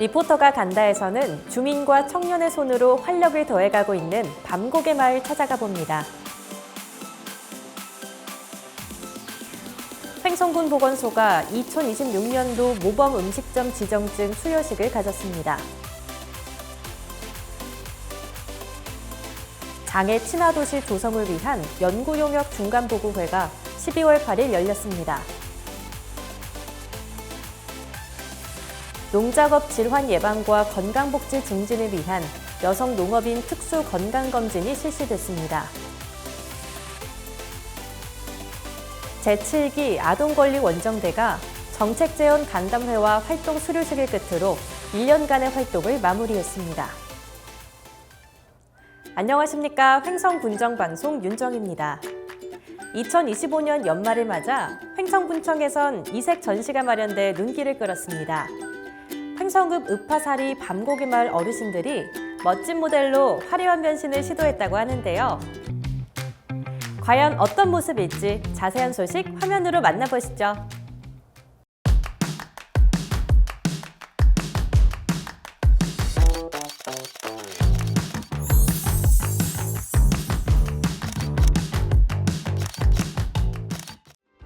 리포터가 간다에서는 주민과 청년의 손으로 활력을 더해가고 있는 밤고개 마을 찾아가 봅니다. 횡성군 보건소가 2026년도 모범 음식점 지정증 수여식을 가졌습니다. 장애 친화 도시 조성을 위한 연구용역 중간보고회가 12월 8일 열렸습니다. 농작업 질환 예방과 건강복지 증진을 위한 여성 농업인 특수 건강검진이 실시됐습니다. 제7기 아동권리원정대가 정책재원 간담회와 활동 수료식을 끝으로 1년간의 활동을 마무리했습니다. 안녕하십니까. 횡성군정방송 윤정입니다. 2025년 연말을 맞아 횡성군청에선 이색 전시가 마련돼 눈길을 끌었습니다. 횡성읍 읍화사리 밤고기 마을 어르신들이 멋진 모델로 화려한 변신을 시도했다고 하는데요. 과연 어떤 모습일지 자세한 소식 화면으로 만나보시죠.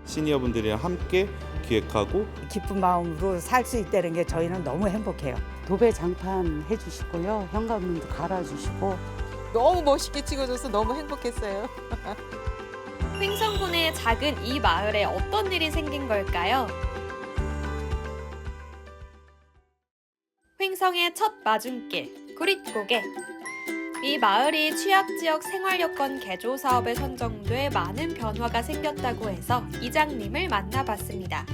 시니어분들이랑 함께 기획하고 기쁜 마음으로 살 수 있다는 게 저희는 너무 행복해요. 도배 장판 해주시고요. 현관문도 갈아주시고. 너무 멋있게 찍어줘서 너무 행복했어요. 횡성군의 작은 이 마을에 어떤 일이 생긴 걸까요? 횡성의 첫 마중길, 구릿고개. 이 마을이 취약지역 생활여건 개조 사업에 선정돼 많은 변화가 생겼다고 해서 이장님을 만나봤습니다.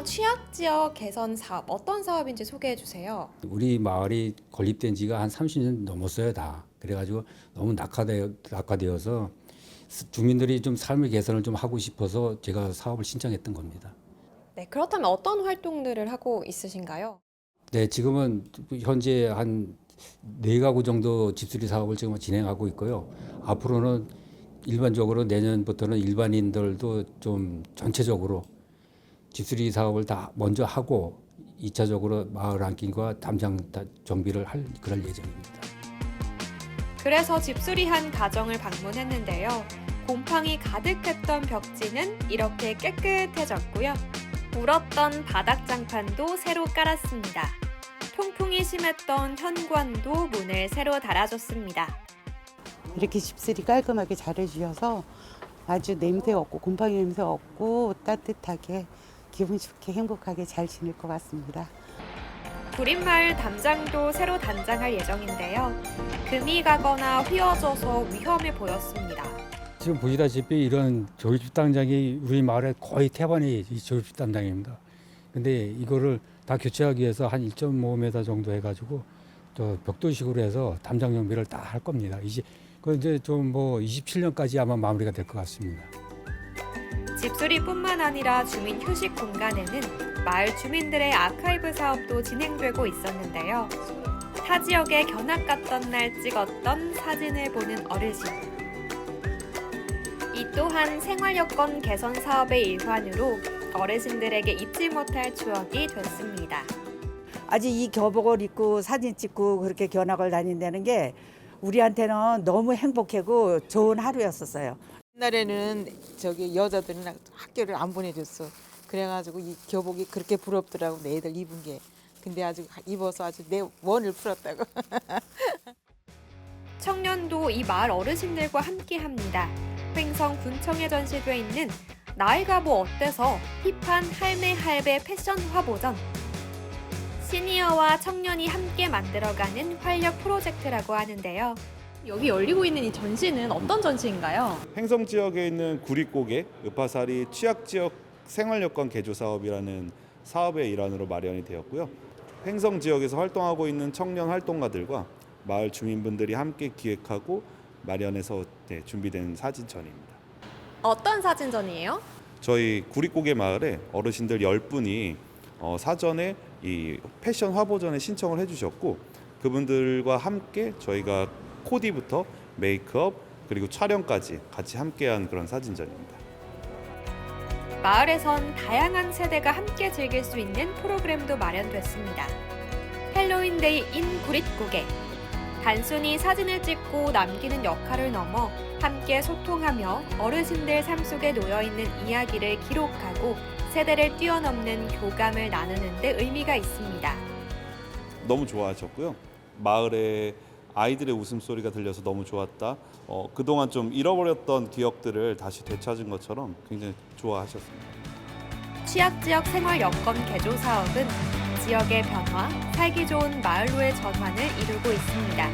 취약지역 개선 사업, 어떤 사업인지 소개해 주세요. 우리 마을이 건립된 지가 한 30년 넘었어요, 다. 그래가지고 너무 낙화되어서 주민들이 좀 삶의 개선을 좀 하고 싶어서 제가 사업을 신청했던 겁니다. 네, 그렇다면 어떤 활동들을 하고 있으신가요? 네, 지금은 현재 한 4가구 정도 집수리 사업을 지금 진행하고 있고요. 앞으로는 일반적으로 내년부터는 일반인들도 좀 전체적으로 집수리 사업을 다 먼저 하고 2차적으로 마을 안긴과 담장 정비를 할 그럴 예정입니다. 그래서 집수리한 가정을 방문했는데요. 곰팡이 가득했던 벽지는 이렇게 깨끗해졌고요. 울었던 바닥장판도 새로 깔았습니다. 통풍이 심했던 현관도 문을 새로 달아줬습니다. 이렇게 집들이 깔끔하게 잘해주셔서 아주 냄새 없고 곰팡이 냄새 없고 따뜻하게 기분 좋게 행복하게 잘 지낼 것 같습니다. 구린마을 담장도 새로 단장할 예정인데요. 금이 가거나 휘어져서 위험해 보였습니다. 지금 보시다시피 이런 조립식 담장이 우리 마을의 거의 태반이 이 조립식 담장입니다. 근데 이거를 다 교체하기 위해서 한 1.5m 정도 해가지고 저 벽돌식으로 해서 담장 정비를 다 할 겁니다. 이제 좀 27년까지 아마 마무리가 될 것 같습니다. 집수리뿐만 아니라 주민 휴식 공간에는 마을 주민들의 아카이브 사업도 진행되고 있었는데요. 타 지역에 견학 갔던 날 찍었던 사진을 보는 어르신. 이 또한 생활여건 개선 사업의 일환으로 어르신들에게 잊지 못할 추억이 됐습니다. 아직 이 교복을 입고 사진 찍고 그렇게 견학을 다닌다는 게 우리한테는 너무 행복하고 좋은 하루였었어요. 옛날에는 여자들은 학교를 안 보내줬어. 그래가지고 이 교복이 그렇게 부럽더라고, 내 애들 입은 게. 근데 아주 입어서 아주 내 원을 풀었다고. 청년도 이 마을 어르신들과 함께합니다. 횡성 군청에 전시돼 있는 나이가 뭐 어때서 힙한 할매 할배 패션 화보전. 시니어와 청년이 함께 만들어가는 활력 프로젝트라고 하는데요. 여기 열리고 있는 이 전시는 어떤 전시인가요? 횡성 지역에 있는 구릿고개 읍화사리 취약지역 생활여건 개조 사업이라는 사업의 일환으로 마련이 되었고요. 횡성 지역에서 활동하고 있는 청년 활동가들과 마을 주민분들이 함께 기획하고 마련해서 준비된 사진전입니다. 어떤 사진전이에요? 저희 구릿고개 마을에 어르신들 10분이 사전에 이 패션 화보전에 신청을 해주셨고 그분들과 함께 저희가 코디부터 메이크업 그리고 촬영까지 같이 함께한 그런 사진전입니다. 마을에선 다양한 세대가 함께 즐길 수 있는 프로그램도 마련됐습니다. 헬로윈데이인 구릿고개. 단순히 사진을 찍고 남기는 역할을 넘어 함께 소통하며 어르신들 삶 속에 놓여있는 이야기를 기록하고 세대를 뛰어넘는 교감을 나누는 데 의미가 있습니다. 너무 좋아하셨고요. 마을에 아이들의 웃음소리가 들려서 너무 좋았다. 그동안 좀 잃어버렸던 기억들을 다시 되찾은 것처럼 굉장히 좋아하셨습니다. 취약지역 생활 여건 개조 사업은 지역의 변화, 살기 좋은 마을로의 전환을 이루고 있습니다.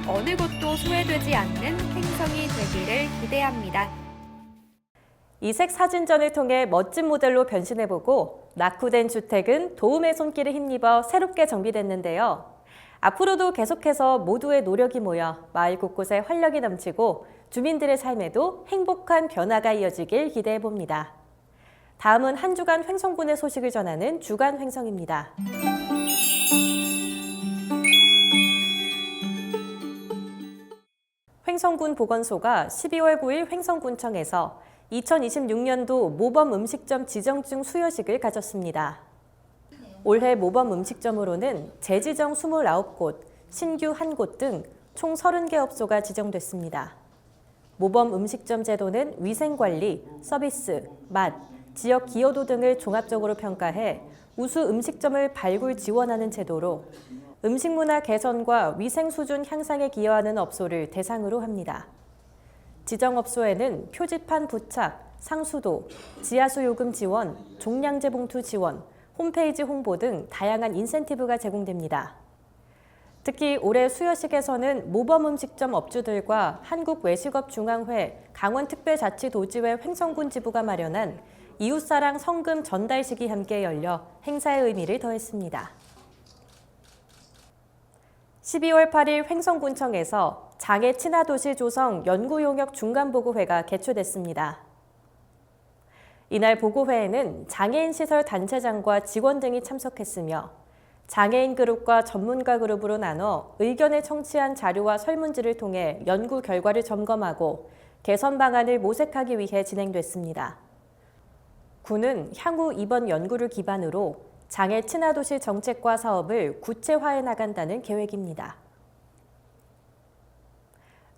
어느 곳도 소외되지 않는 횡성이 되기를 기대합니다. 이색 사진전을 통해 멋진 모델로 변신해보고 낙후된 주택은 도움의 손길을 힘입어 새롭게 정비됐는데요. 앞으로도 계속해서 모두의 노력이 모여 마을 곳곳에 활력이 넘치고 주민들의 삶에도 행복한 변화가 이어지길 기대해봅니다. 다음은 한 주간 횡성군의 소식을 전하는 주간 횡성입니다. 횡성군 보건소가 12월 9일 횡성군청에서 2026년도 모범 음식점 지정증 수여식을 가졌습니다. 올해 모범 음식점으로는 재지정 29곳, 신규 1곳 등 총 30개 업소가 지정됐습니다. 모범 음식점 제도는 위생관리, 서비스, 맛, 지역 기여도 등을 종합적으로 평가해 우수 음식점을 발굴 지원하는 제도로 음식 문화 개선과 위생 수준 향상에 기여하는 업소를 대상으로 합니다. 지정업소에는 표지판 부착, 상수도, 지하수 요금 지원, 종량제 봉투 지원, 홈페이지 홍보 등 다양한 인센티브가 제공됩니다. 특히 올해 수여식에서는 모범 음식점 업주들과 한국외식업중앙회, 강원특별자치도지회 횡성군 지부가 마련한 이웃사랑 성금 전달식이 함께 열려 행사의 의미를 더했습니다. 12월 8일 횡성군청에서 장애 친화도시 조성 연구용역 중간보고회가 개최됐습니다. 이날 보고회에는 장애인 시설 단체장과 직원 등이 참석했으며 장애인 그룹과 전문가 그룹으로 나눠 의견을 청취한 자료와 설문지를 통해 연구 결과를 점검하고 개선 방안을 모색하기 위해 진행됐습니다. 군은 향후 이번 연구를 기반으로 장애 친화도시 정책과 사업을 구체화해 나간다는 계획입니다.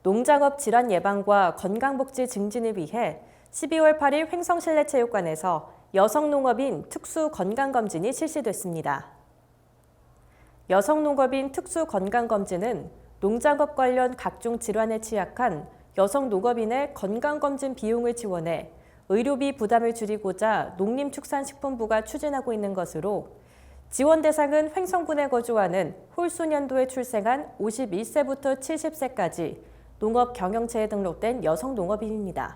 농작업 질환 예방과 건강복지 증진을 위해 12월 8일 횡성실내체육관에서 여성농업인 특수건강검진이 실시됐습니다. 여성농업인 특수건강검진은 농작업 관련 각종 질환에 취약한 여성농업인의 건강검진 비용을 지원해 의료비 부담을 줄이고자 농림축산식품부가 추진하고 있는 것으로 지원 대상은 횡성군에 거주하는 홀수년도에 출생한 51세부터 70세까지 농업 경영체에 등록된 여성 농업인입니다.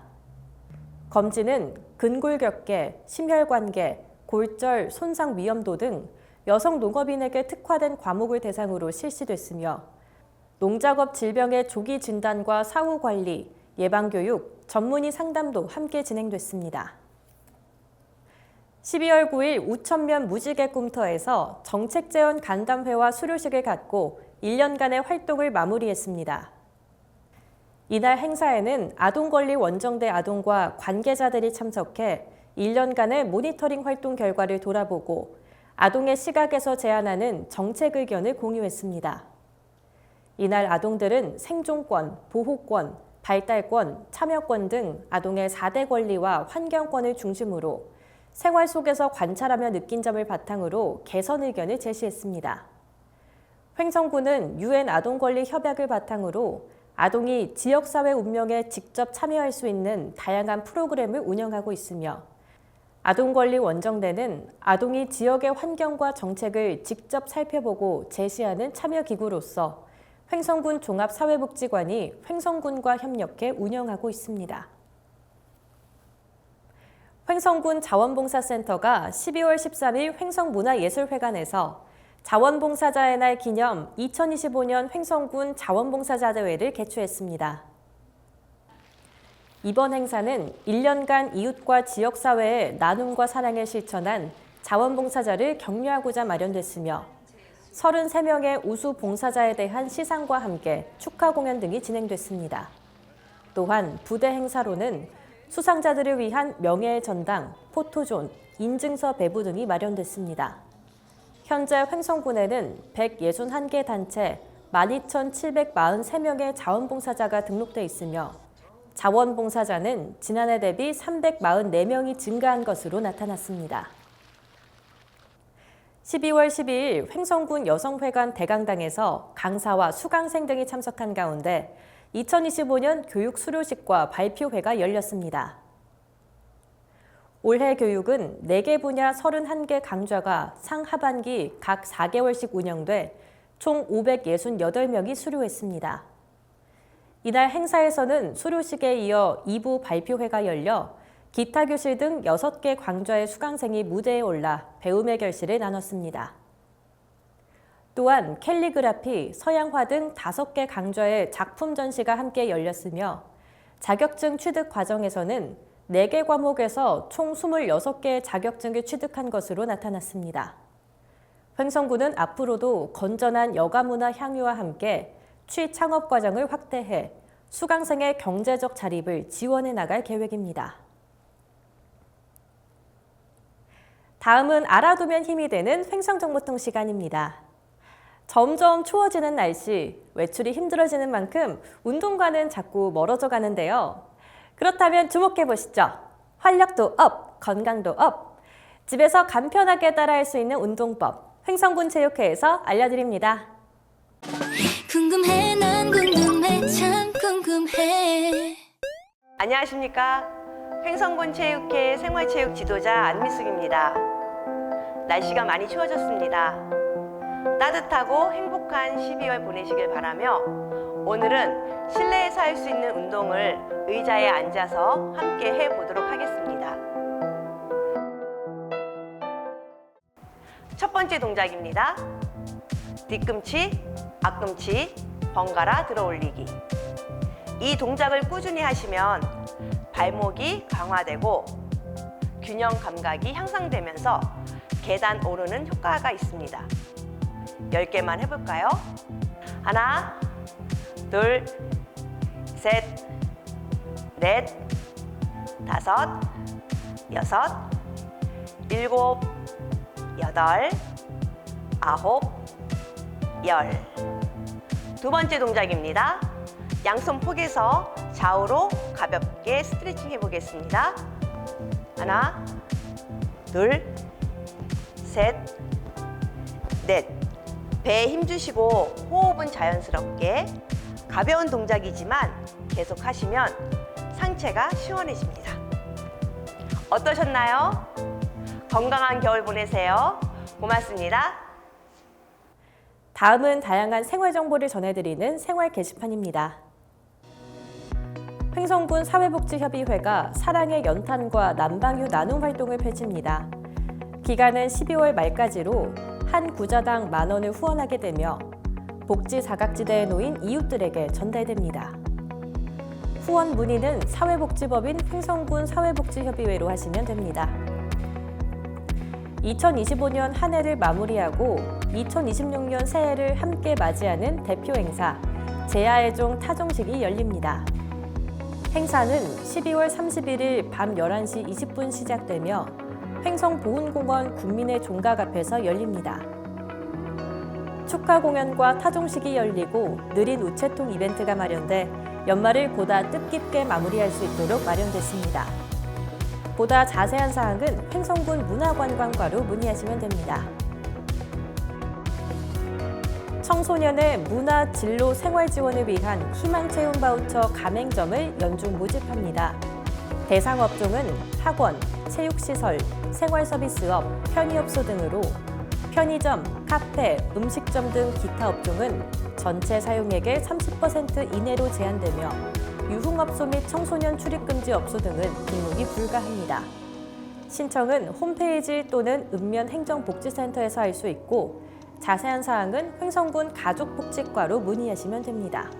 검진은 근골격계, 심혈관계, 골절, 손상 위험도 등 여성 농업인에게 특화된 과목을 대상으로 실시됐으며 농작업 질병의 조기 진단과 사후 관리, 예방교육, 전문의 상담도 함께 진행됐습니다. 12월 9일 우천면 무지개 꿈터에서 정책재원 간담회와 수료식을 갖고 1년간의 활동을 마무리했습니다. 이날 행사에는 아동권리 원정대 아동과 관계자들이 참석해 1년간의 모니터링 활동 결과를 돌아보고 아동의 시각에서 제안하는 정책 의견을 공유했습니다. 이날 아동들은 생존권, 보호권, 발달권, 참여권 등 아동의 4대 권리와 환경권을 중심으로 생활 속에서 관찰하며 느낀 점을 바탕으로 개선 의견을 제시했습니다. 횡성군은 UN 아동권리 협약을 바탕으로 아동이 지역사회 운영에 직접 참여할 수 있는 다양한 프로그램을 운영하고 있으며 아동권리 원정대는 아동이 지역의 환경과 정책을 직접 살펴보고 제시하는 참여기구로서 횡성군 종합사회복지관이 횡성군과 협력해 운영하고 있습니다. 횡성군 자원봉사센터가 12월 13일 횡성문화예술회관에서 자원봉사자의 날 기념 2025년 횡성군 자원봉사자대회를 개최했습니다. 이번 행사는 1년간 이웃과 지역사회의 나눔과 사랑을 실천한 자원봉사자를 격려하고자 마련됐으며 33명의 우수 봉사자에 대한 시상과 함께 축하 공연 등이 진행됐습니다. 또한 부대 행사로는 수상자들을 위한 명예의 전당, 포토존, 인증서 배부 등이 마련됐습니다. 현재 횡성군에는 161개 단체 12,743명의 자원봉사자가 등록돼 있으며 자원봉사자는 지난해 대비 344명이 증가한 것으로 나타났습니다. 12월 12일 횡성군 여성회관 대강당에서 강사와 수강생 등이 참석한 가운데 2025년 교육 수료식과 발표회가 열렸습니다. 올해 교육은 4개 분야 31개 강좌가 상하반기 각 4개월씩 운영돼 총 568명이 수료했습니다. 이날 행사에서는 수료식에 이어 2부 발표회가 열려 기타 교실 등 6개 강좌의 수강생이 무대에 올라 배움의 결실을 나눴습니다. 또한 캘리그라피, 서양화 등 5개 강좌의 작품 전시가 함께 열렸으며 자격증 취득 과정에서는 4개 과목에서 총 26개의 자격증을 취득한 것으로 나타났습니다. 횡성군은 앞으로도 건전한 여가문화 향유와 함께 취창업 과정을 확대해 수강생의 경제적 자립을 지원해 나갈 계획입니다. 다음은 알아두면 힘이 되는 횡성정보통 시간입니다. 점점 추워지는 날씨, 외출이 힘들어지는 만큼 운동과는 자꾸 멀어져 가는데요. 그렇다면 주목해 보시죠. 활력도 업, 건강도 업. 집에서 간편하게 따라할 수 있는 운동법, 횡성군 체육회에서 알려드립니다. 궁금해 난 궁금해 참 궁금해. 안녕하십니까. 횡성군 체육회 생활체육 지도자 안미숙입니다. 날씨가 많이 추워졌습니다. 따뜻하고 행복한 12월 보내시길 바라며 오늘은 실내에서 할 수 있는 운동을 의자에 앉아서 함께 해보도록 하겠습니다. 첫 번째 동작입니다. 뒤꿈치, 앞꿈치, 번갈아 들어 올리기. 이 동작을 꾸준히 하시면 발목이 강화되고 균형 감각이 향상되면서 계단 오르는 효과가 있습니다. 10개만 해볼까요? 하나, 둘, 셋, 넷, 다섯, 여섯, 일곱, 여덟, 아홉, 열. 두 번째 동작입니다. 양손 포개서 좌우로 가볍게 스트레칭 해보겠습니다. 하나, 둘, 셋, 넷. 배에 힘 주시고 호흡은 자연스럽게 가벼운 동작이지만 계속 하시면 상체가 시원해집니다. 어떠셨나요? 건강한 겨울 보내세요. 고맙습니다. 다음은 다양한 생활 정보를 전해드리는 생활 게시판입니다. 횡성군 사회복지협의회가 사랑의 연탄과 난방유 나눔 활동을 펼칩니다. 기간은 12월 말까지로 한 구자당 10,000원을 후원하게 되며 복지 사각지대에 놓인 이웃들에게 전달됩니다. 후원 문의는 사회복지법인 횡성군 사회복지협의회로 하시면 됩니다. 2025년 한 해를 마무리하고 2026년 새해를 함께 맞이하는 대표 행사 제야의 종 타종식이 열립니다. 행사는 12월 31일 밤 11시 20분 시작되며 횡성보훈공원 군민의 종각 앞에서 열립니다. 축하 공연과 타종식이 열리고 느린 우체통 이벤트가 마련돼 연말을 보다 뜻깊게 마무리할 수 있도록 마련됐습니다. 보다 자세한 사항은 횡성군 문화관광과로 문의하시면 됩니다. 청소년의 문화, 진로, 생활 지원을 위한 희망체험 바우처 가맹점을 연중 모집합니다. 대상 업종은 학원, 체육시설, 생활서비스업, 편의업소 등으로 편의점, 카페, 음식점 등 기타 업종은 전체 사용액의 30% 이내로 제한되며 유흥업소 및 청소년 출입금지 업소 등은 등록이 불가합니다. 신청은 홈페이지 또는 읍면 행정복지센터에서 할 수 있고 자세한 사항은 횡성군 가족복지과로 문의하시면 됩니다.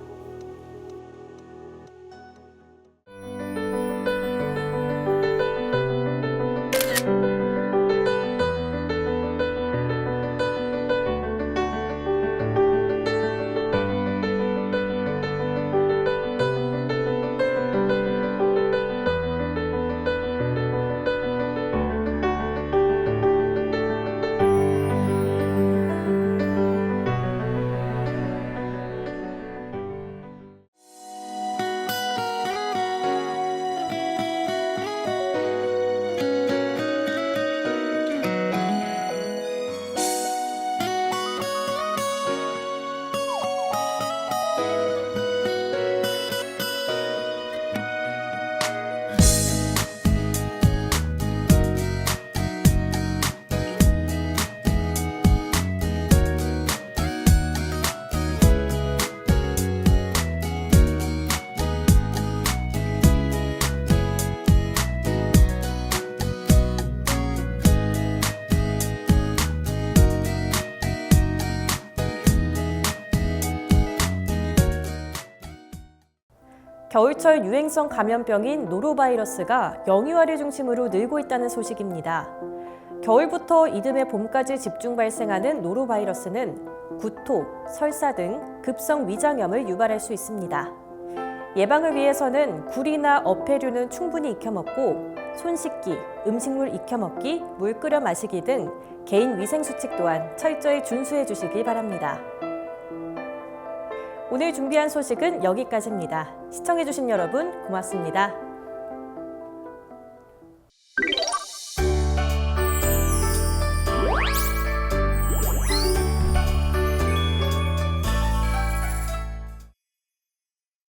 겨울철 유행성 감염병인 노로바이러스가 영유아를 중심으로 늘고 있다는 소식입니다. 겨울부터 이듬해 봄까지 집중 발생하는 노로바이러스는 구토, 설사 등 급성 위장염을 유발할 수 있습니다. 예방을 위해서는 굴이나 어패류는 충분히 익혀 먹고 손 씻기, 음식물 익혀 먹기, 물 끓여 마시기 등 개인 위생 수칙 또한 철저히 준수해 주시기 바랍니다. 오늘 준비한 소식은 여기까지입니다. 시청해 주신 여러분 고맙습니다.